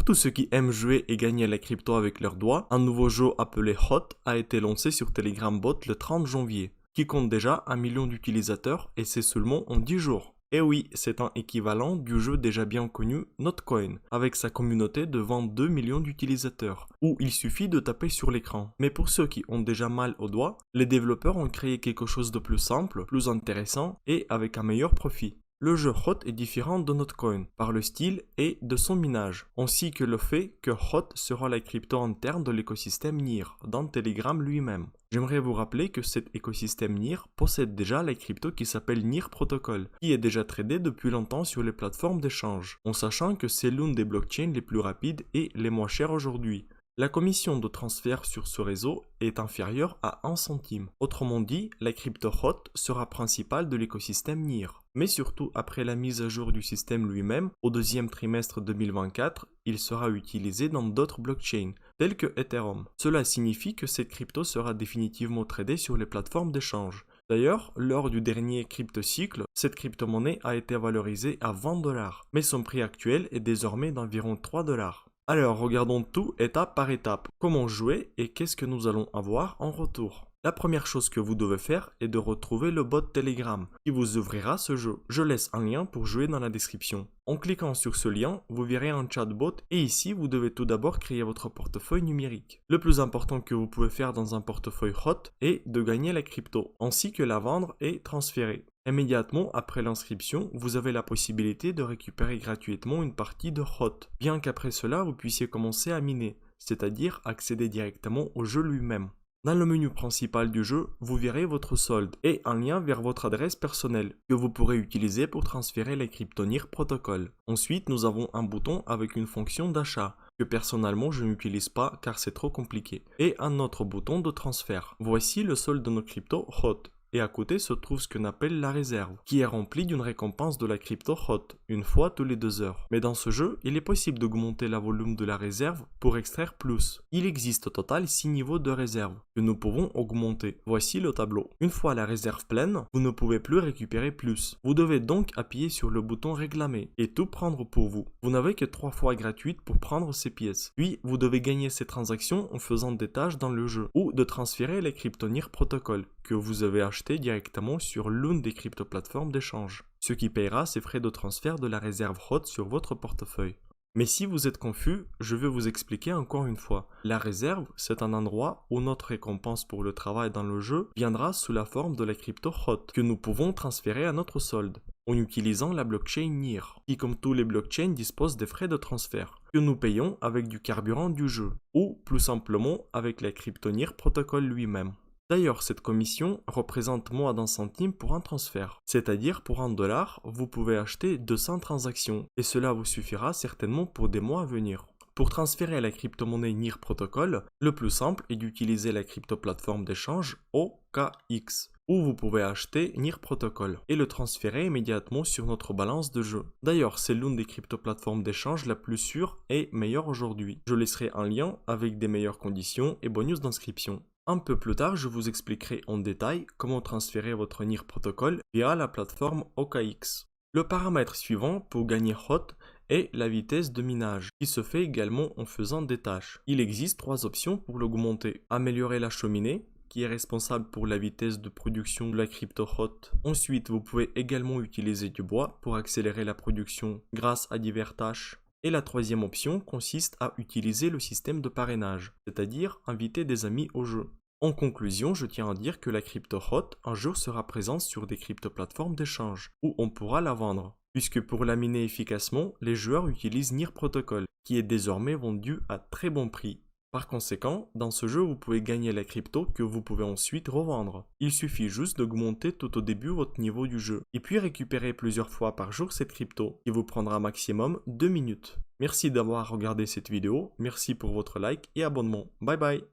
Pour tous ceux qui aiment jouer et gagner la crypto avec leurs doigts, un nouveau jeu appelé HOT a été lancé sur Telegram Bot le 30 janvier, qui compte déjà 1 million d'utilisateurs et c'est seulement en 10 jours. Et oui, c'est un équivalent du jeu déjà bien connu Notcoin, avec sa communauté de 22 millions d'utilisateurs, où il suffit de taper sur l'écran. Mais pour ceux qui ont déjà mal aux doigts, les développeurs ont créé quelque chose de plus simple, plus intéressant et avec un meilleur profit. Le jeu HOT est différent de Notcoin par le style et de son minage, ainsi que le fait que HOT sera la crypto interne de l'écosystème NIR, dans Telegram lui-même. J'aimerais vous rappeler que cet écosystème NIR possède déjà la crypto qui s'appelle NIR Protocol, qui est déjà tradée depuis longtemps sur les plateformes d'échange, en sachant que c'est l'une des blockchains les plus rapides et les moins chères aujourd'hui. La commission de transfert sur ce réseau est inférieure à 1 centime. Autrement dit, la crypto HOT sera principale de l'écosystème NIR. Mais surtout, après la mise à jour du système lui-même, au deuxième trimestre 2024, il sera utilisé dans d'autres blockchains, telles que Ethereum. Cela signifie que cette crypto sera définitivement tradée sur les plateformes d'échange. D'ailleurs, lors du dernier crypto-cycle, cette crypto-monnaie a été valorisée à 20 $, mais son prix actuel est désormais d'environ 3 $. Alors, regardons tout étape par étape. Comment jouer et qu'est-ce que nous allons avoir en retour? La première chose que vous devez faire est de retrouver le bot Telegram qui vous ouvrira ce jeu. Je laisse un lien pour jouer dans la description. En cliquant sur ce lien, vous verrez un chatbot et ici, vous devez tout d'abord créer votre portefeuille numérique. Le plus important que vous pouvez faire dans un portefeuille HOT est de gagner la crypto, ainsi que la vendre et transférer. Immédiatement après l'inscription, vous avez la possibilité de récupérer gratuitement une partie de HOT, bien qu'après cela, vous puissiez commencer à miner, c'est-à-dire accéder directement au jeu lui-même. Dans le menu principal du jeu, vous verrez votre solde et un lien vers votre adresse personnelle que vous pourrez utiliser pour transférer les cryptos NIR Protocol. Ensuite, nous avons un bouton avec une fonction d'achat que personnellement je n'utilise pas car c'est trop compliqué et un autre bouton de transfert. Voici le solde de nos cryptos HOT. Et à côté se trouve ce qu'on appelle la réserve, qui est remplie d'une récompense de la crypto HOT, une fois tous les 2 heures. Mais dans ce jeu, il est possible d'augmenter la volume de la réserve pour extraire plus. Il existe au total 6 niveaux de réserve que nous pouvons augmenter. Voici le tableau. Une fois la réserve pleine, vous ne pouvez plus récupérer plus. Vous devez donc appuyer sur le bouton réclamer et tout prendre pour vous. Vous n'avez que 3 fois gratuite pour prendre ces pièces. Puis, vous devez gagner ces transactions en faisant des tâches dans le jeu ou de transférer les cryptos NIR Protocol que vous avez acheté directement sur l'une des crypto-plateformes d'échange, ce qui paiera ces frais de transfert de la réserve HOT sur votre portefeuille. Mais si vous êtes confus, je vais vous expliquer encore une fois. La réserve, c'est un endroit où notre récompense pour le travail dans le jeu viendra sous la forme de la crypto HOT que nous pouvons transférer à notre solde en utilisant la blockchain NIR, qui comme tous les blockchains dispose des frais de transfert que nous payons avec du carburant du jeu ou plus simplement avec la crypto NIR Protocol lui-même. D'ailleurs, cette commission représente moins d'1 centime pour un transfert. C'est-à-dire pour 1 $, vous pouvez acheter 200 transactions et cela vous suffira certainement pour des mois à venir. Pour transférer la crypto-monnaie NIR Protocol, le plus simple est d'utiliser la crypto-plateforme d'échange OKX, où vous pouvez acheter NIR Protocol et le transférer immédiatement sur notre balance de jeu. D'ailleurs, c'est l'une des crypto-plateformes d'échange la plus sûre et meilleure aujourd'hui. Je laisserai un lien avec des meilleures conditions et bonus d'inscription. Un peu plus tard, je vous expliquerai en détail comment transférer votre NIR Protocol via la plateforme OKX. Le paramètre suivant pour gagner HOT est la vitesse de minage, qui se fait également en faisant des tâches. Il existe 3 options pour l'augmenter. Améliorer la cheminée, qui est responsable pour la vitesse de production de la crypto HOT. Ensuite, vous pouvez également utiliser du bois pour accélérer la production grâce à diverses tâches. Et la troisième option consiste à utiliser le système de parrainage, c'est-à-dire inviter des amis au jeu. En conclusion, je tiens à dire que la crypto HOT un jour sera présente sur des crypto-plateformes d'échange, où on pourra la vendre, puisque pour la miner efficacement, les joueurs utilisent NIR Protocol, qui est désormais vendu à très bon prix. Par conséquent, dans ce jeu, vous pouvez gagner la crypto que vous pouvez ensuite revendre. Il suffit juste d'augmenter tout au début votre niveau du jeu, et puis récupérer plusieurs fois par jour cette crypto, qui vous prendra maximum 2 minutes. Merci d'avoir regardé cette vidéo, merci pour votre like et abonnement. Bye bye.